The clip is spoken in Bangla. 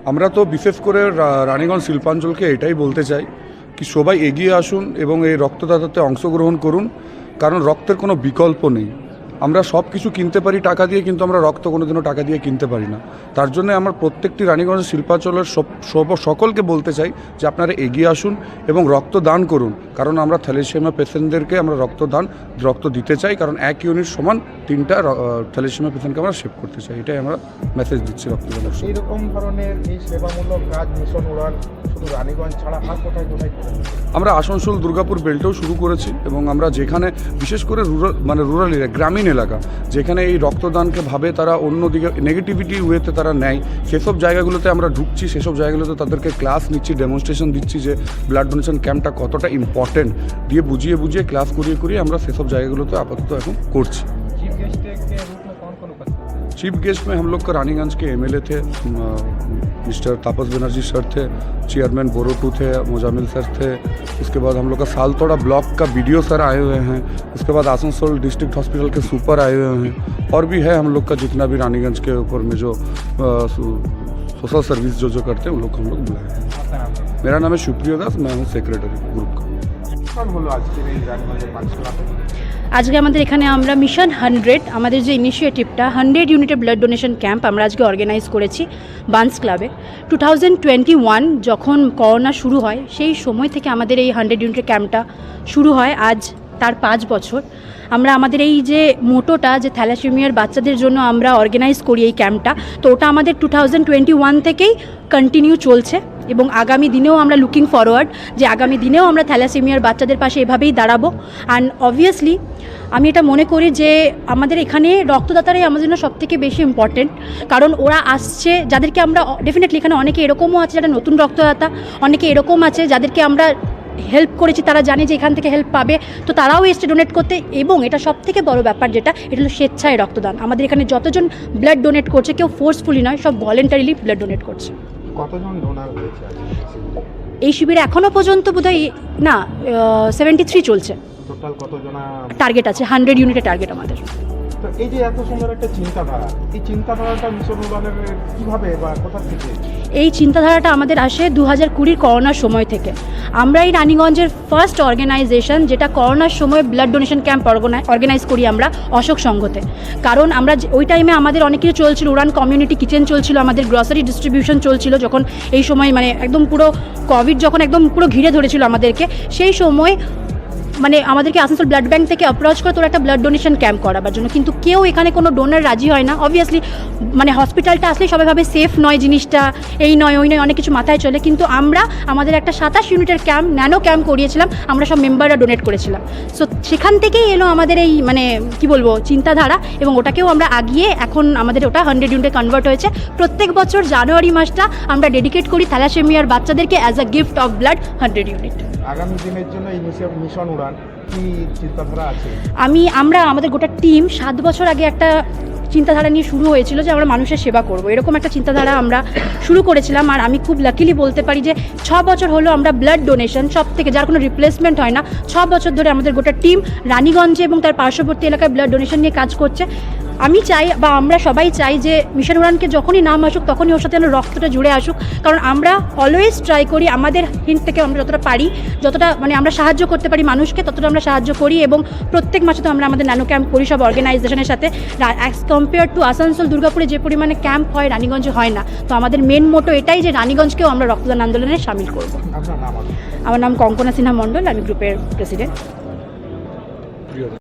আমরা তো বিশেষ করে রানীগঞ্জ শিল্পাঞ্চলকে এটাই বলতে চাই কি সবাই এগিয়ে আসুন এবং এই রক্তদাতাতে অংশগ্রহণ করুন, কারণ রক্তের কোনো বিকল্প নেই। আমরা সব কিছু কিনতে পারি টাকা দিয়ে, কিন্তু আমরা রক্ত কোনোদিনও টাকা দিয়ে কিনতে পারি না। তার জন্য আমার প্রত্যেকটি রানীগঞ্জ শিল্পাঞ্চলের সকলকে বলতে চাই যে আপনারা এগিয়ে আসুন এবং রক্ত দান করুন, কারণ আমরা থ্যালাসেমিয়া পেশেন্টদেরকে আমরা রক্ত দিতে চাই, কারণ এক ইউনিট সমান 3টা থ্যালাসেমিয়া পেশেন্টকে আমরা সেভ করতে চাই। এটাই আমরা মেসেজ দিচ্ছি রক্তদানের। এইরকম ধরনের এই সেবামূলক কাজ মিশন উড়ান শুধু রানীগঞ্জ ছাড়া আর কোথায় কোথায় করেন? আমরা আসানসোল দুর্গাপুর বেল্টেও শুরু করেছি, এবং আমরা যেখানে বিশেষ করে রুরাল এরিয়া, গ্রামীণ এলাকা, যেখানে এই রক্তদানকে ভাবে তারা অন্যদিকে নেগেটিভিটি ওয়েতে তারা নেয়, সেসব জায়গাগুলোতে আমরা ঢুকছি, সেসব জায়গাগুলোতে তাদেরকে ক্লাস নিচ্ছি, ডেমনস্ট্রেশন দিচ্ছি যে ব্লাড ডোনেশন ক্যাম্পটা কতটা ইম্পর্টেন্ট, দিয়ে বুঝিয়ে ক্লাস করিয়ে আমরা সেসব জায়গাগুলোতে আপাতত এখন করছি। चीफ गेस्ट में हम लोग का रानीगंज के एमएलए थे, मिस्टर तापस बनर्जी सर थे, चेयरमैन बोरोटू थे, मोजामिल सर थे, उसके बाद हम लोग का सालतोड़ा ब्लॉक का बीडीओ सर आए हुए हैं, उसके बाद आसनसोल डिस्ट्रिक्ट हॉस्पिटल के सुपर आए हुए हैं, और भी है हम लोग का जितना भी रानीगंज के ऊपर में जो सोशल सर्विस जो करते हैं उन लोग हम लोग बुलाए हैं। मेरा नाम है सुप्रिया दास, मैं हूँ सेक्रेटरी ग्रुप का। আজকে আমাদের এখানে আমরা মিশন 100 আমাদের যে ইনিশিয়েটিভটা 100 ইউনিটের ব্লাড ডোনেশন ক্যাম্প আমরা আজকে অর্গানাইজ করেছি বান্স ক্লাবে। 2021 যখন করোনা শুরু হয় সেই সময় থেকে আমাদের এই 100 ইউনিটের ক্যাম্পটা শুরু হয়, আজ তার 5 বছর। আমরা আমাদের এই যে মোটোটা যে থ্যালাসেমিয়ার বাচ্চাদের জন্য আমরা অর্গানাইজ করি এই ক্যাম্পটা, তো ওটা আমাদের 2021 থেকেই কন্টিনিউ চলছে, এবং আগামী দিনেও আমরা লুকিং ফরওয়ার্ড যে আগামী দিনেও আমরা থ্যালাসেমিয়ার বাচ্চাদের পাশে এভাবেই দাঁড়াবো। অ্যান্ড অবভিয়াসলি আমি এটা মনে করি যে আমাদের এখানে রক্তদাতারাই আমাদের জন্য সবথেকে বেশি ইম্পর্টেন্ট, কারণ ওরা আসছে যাদেরকে আমরা ডেফিনেটলি এখানে অনেকে এরকমও আছে যারা নতুন রক্তদাতা, অনেকে এরকম আছে যাদেরকে আমরা হেল্প করেছি, তারা জানে যে এখান থেকে হেল্প পাবে, তো তারাও এসছে ডোনেট করতে। এবং এটা সবথেকে বড় ব্যাপার যেটা, এটা হলো স্বেচ্ছায় রক্তদান। আমাদের এখানে যতজন ব্লাড ডোনেট করছে কেউ ফোর্সফুলি নয়, সব ভলেন্টারিলি ব্লাড ডোনেট করছে। কতজন ডোনার হয়েছে এই শিবিরে এখনও পর্যন্ত বোধহয় না 73 চলছে। টোটাল কতজন টার্গেট আছে 100 ইউনিটের টার্গেট আমাদের। তো এই যে এত সুন্দর একটা চিন্তাধারা, এই চিন্তাধারাটা মিশন উড়ানের কীভাবে বা কোথা থেকে? এই চিন্তাধারাটা আমাদের আসে 2020 করোনার সময় থেকে। আমরা এই রানীগঞ্জের ফার্স্ট অর্গানাইজেশন যেটা করোনার সময় ব্লাড ডোনেশন ক্যাম্প অর্গানাইজ করি আমরা অশোক সংঘতে। কারণ আমরা ওই টাইমে আমাদের অনেক কিছু চলছিল, উড়ান কমিউনিটি কিচেন চলছিল, আমাদের গ্রসারি ডিস্ট্রিবিউশন চলছিল, যখন এই সময় মানে একদম পুরো কোভিড যখন একদম পুরো ঘিরে ধরেছিল আমাদেরকে, সেই সময় মানে আমাদেরকে আসানসোল ব্লাড ব্যাঙ্ক থেকে অ্যাপ্রোচ করে তোর একটা ব্লাড ডোনেশন ক্যাম্প করাবার জন্য, কিন্তু কেউ এখানে কোনো ডোনার রাজি হয় না। অবভিয়াসলি মানে হসপিটালটা আসলেই সবাই ভাবে সেফ নয়, জিনিসটা এই নয় ওই নয়, অনেক কিছু মাথায় চলে। কিন্তু আমরা আমাদের একটা 27 ইউনিটের ক্যাম্প, ন্যানো ক্যাম্প করিয়েছিলাম, আমরা সব মেম্বাররা ডোনেট করেছিলাম। সো সেখান থেকেই এলো আমাদের এই মানে কি বলবো চিন্তাধারা, এবং ওটাকেও আমরা আগিয়ে এখন আমাদের ওটা 100 ইউনিটে কনভার্ট হয়েছে। প্রত্যেক বছর জানুয়ারি মাসটা আমরা ডেডিকেট করি থ্যালাসেমিয়ার বাচ্চাদেরকে as a gift of blood 100 unit. আগামী দিনের জন্য এই মিশন উড়ান কি চিন্তাধারা আছে? আমরা আমাদের গোটা টিম 7 বছর আগে একটা চিন্তাধারা নিয়ে শুরু হয়েছিল যে আমরা মানুষের সেবা করব, এরকম একটা চিন্তাধারা আমরা শুরু করেছিলাম। আর আমি খুব লাকিলি বলতে পারি যে 6 বছর হলো আমরা ব্লাড ডোনেশন সব থেকে, যার কোনো রিপ্লেসমেন্ট হয় না, 6 বছর ধরে আমাদের গোটা টিম রানীগঞ্জে এবং তার পার্শ্ববর্তী এলাকায় ব্লাড ডোনেশন নিয়ে কাজ করছে। আমি চাই বা আমরা সবাই চাই যে মিশন উড়ানকে যখনই নাম আসুক তখনই ওর সাথে যেন রক্তটা জুড়ে আসুক, কারণ আমরা অলওয়েজ ট্রাই করি আমাদের হিন্ট থেকে আমরা যতটা পারি, যতটা মানে আমরা সাহায্য করতে পারি মানুষকে ততটা আমরা সাহায্য করি। এবং প্রত্যেক মাসে তো আমরা আমাদের ন্যানো ক্যাম্প করি সব অর্গানাইজেশনের সাথে। অ্যাজ কম্পেয়ার টু আসানসোল দুর্গাপুরে যে পরিমাণে ক্যাম্প হয় রানীগঞ্জে হয় না। তো আমাদের মেন মোটো এটাই যে রানীগঞ্জকেও আমরা রক্তদান আন্দোলনে সামিল করব। আপনার নাম? আমার নাম কঙ্কনা সিনহা মণ্ডল, আমি গ্রুপের প্রেসিডেন্ট।